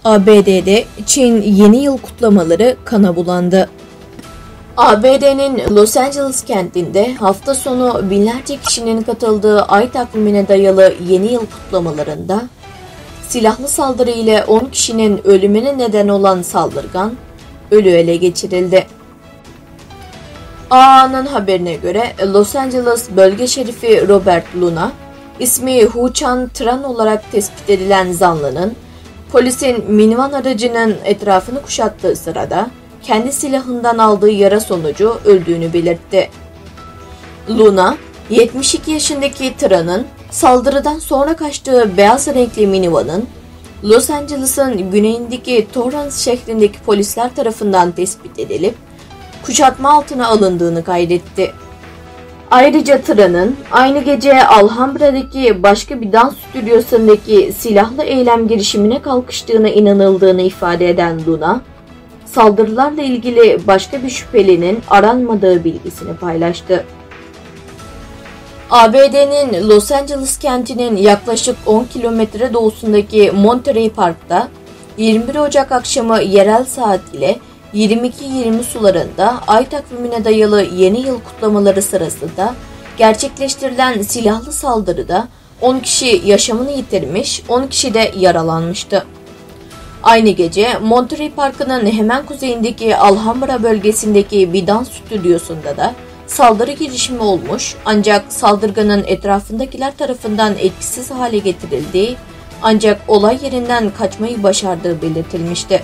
ABD'de Çin yeni yıl kutlamaları kana bulandı. ABD'nin Los Angeles kentinde hafta sonu binlerce kişinin katıldığı ay takvimine dayalı yeni yıl kutlamalarında silahlı saldırı ile 10 kişinin ölümüne neden olan saldırgan ölü ele geçirildi. AA'nın haberine göre Los Angeles bölge şerifi Robert Luna, ismi Hu Chan Tran olarak tespit edilen zanlının polisin minivan aracının etrafını kuşattığı sırada kendi silahından aldığı yara sonucu öldüğünü belirtti. Luna, 72 yaşındaki Tran'ın saldırıdan sonra kaçtığı beyaz renkli minivanın Los Angeles'ın güneyindeki Torrance şehrindeki polisler tarafından tespit edilip kuşatma altına alındığını kaydetti. Ayrıca Tran'ın aynı gece Alhambra'daki başka bir dans stüdyosundaki silahlı eylem girişimine kalkıştığına inanıldığını ifade eden Luna, saldırılarla ilgili başka bir şüphelinin aranmadığı bilgisini paylaştı. ABD'nin Los Angeles kentinin yaklaşık 10 kilometre doğusundaki Monterey Park'ta 21 Ocak akşamı yerel saat ile 22:20 sularında ay takvimine dayalı yeni yıl kutlamaları sırasında gerçekleştirilen silahlı saldırıda 10 kişi yaşamını yitirmiş, 10 kişi de yaralanmıştı. Aynı gece Monterey Parkı'nın hemen kuzeyindeki Alhambra bölgesindeki bir dans stüdyosunda da saldırı girişimi olmuş, ancak saldırganın etrafındakiler tarafından etkisiz hale getirildiği ancak olay yerinden kaçmayı başardığı belirtilmişti.